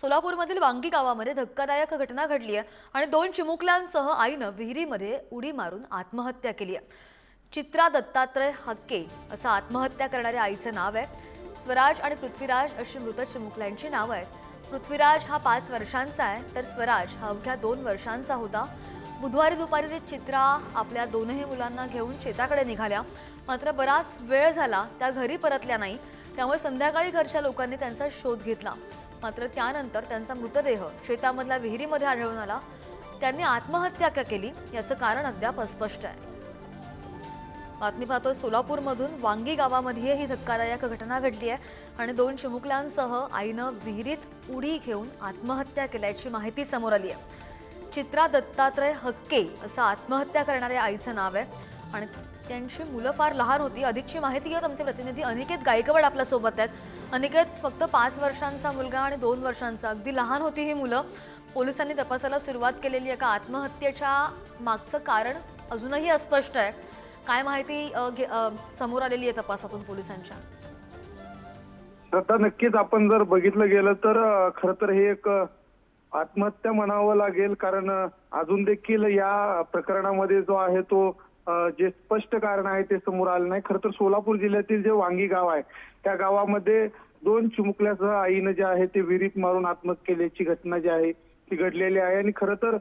सोलापूरमधील वांगी गावामध्ये धक्कादायक घटना घडली आहे आणि 2 चिमुकल्यांसह आईनं विहिरीमध्ये उडी मारून आत्महत्या केली आहे। चित्रा दत्तात्रय हक्के असं आत्महत्या करणाऱ्या आईचं नाव आहे। स्वराज आणि पृथ्वीराज अशी मृत चिमुकल्यांची नावं आहेत। पृथ्वीराज हा 5 वर्षांचा आहे तर स्वराज हा अवघ्या 2 वर्षांचा होता। बुधवारी दुपारी चित्रा आपल्या दोनही मुलांना घेऊन शेताकडे निघाल्या, मात्र बराच वेळ झाला त्या घरी परतल्या नाही। त्यामुळे संध्याकाळी घरच्या लोकांनी त्यांचा शोध घेतला, मात्र त्यानंतर त्यांचा मृतदेह शेतामधल्या विहिरीमध्ये आढळून आला। त्यांनी आत्महत्या का केली याचं कारण अद्याप अस्पष्ट आहे। बातमी पाहतोय सोलापूरमधून वांगी गावामध्ये ही धक्कादायक घटना घडली आहे आणि 2 चिमुकल्यांसह आईनं विहिरीत उडी घेऊन आत्महत्या केल्याची माहिती समोर आली आहे। चित्रा दत्तात्रय हक्के असं आत्महत्या करणाऱ्या आईचं नाव आहे आणि त्यांची मुलं फार लहान होती। अधिकची माहिती घेत आमचे प्रतिनिधी अनिकेत गायकवाड आपल्या सोबत आहेत। अनिकेत, फक्त 5 वर्षांचा मुलगा आणि 2 वर्षांचा, अगदी लहान होती ही मुलं। पोलिसांनी तपासाला सुरुवात केलेली आहे का? आत्महत्येच्या मागचं कारण अजूनही अस्पष्ट आहे। काय माहिती समोर आलेली आहे तपासातून पोलिसांच्या? आता नक्कीच आपण जर बघितलं गेलं तर खरं तर हे एक आत्महत्या म्हणावं लागेल, कारण अजून देखील या प्रकरणामध्ये जो आहे तो जे स्पष्ट कारण आहे ते समोर आलं नाही। खरं तर सोलापूर जिल्ह्यातील जे वांगी गाव आहे त्या गावामध्ये 2 चिमुकल्यासह आईनं जे आहे ते विहिरीत मारून आत्महत्या केल्याची घटना जी आहे ती घडलेली आहे। आणि खरं तर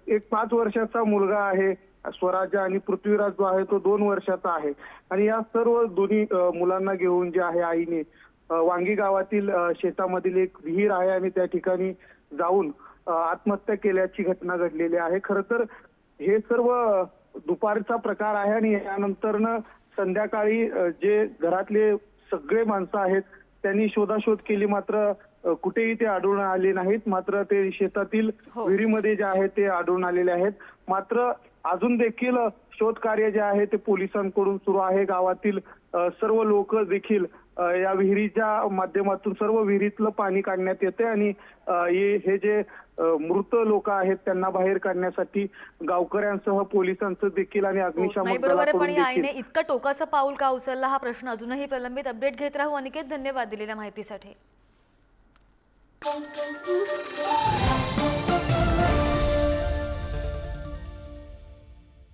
एक 5 वर्षाचा मुलगा आहे स्वराज आणि पृथ्वीराज जो आहे तो 2 वर्षाचा आहे। आणि या सर्व दोन्ही मुलांना घेऊन जे आहे आईने वांगी गावातील शेतामधील एक विहीर आहे आणि त्या ठिकाणी जाऊन आत्महत्या केल्याची घटना घडलेली आहे। खरं तर हे सर्व दुपारचा प्रकार आहे आणि यानंतरनं संध्याकाळी जे घरातले सगळे माणसं आहेत त्यांनी शोधाशोध केली, मात्र कुठेही ते आढळून आले नाहीत। मात्र ते शेतातील विहिरीमध्ये जे आहे ते आढळून आलेले आहेत। मात्र अजून देखील शोध कार्य जे आहे ते पोलिसांकडून सुरू आहे। गावातील सर्व लोक देखील या विहिरीच्या माध्यमातून सर्व विहिरीतलं पाणी काढण्यात येते आणि हे जे मृत लोक आहेत त्यांना बाहेर काढण्यासाठी गावकऱ्यांसह पोलिसांचं देखील आणि अग्निशमन दलाकडून देखील आईने इतकं टोकाचं पाऊल का उचलला हा प्रश्न अजूनही प्रलंबित। अपडेट घेत राहू अनिकेत, धन्यवाद दिलेल्या माहितीसाठी।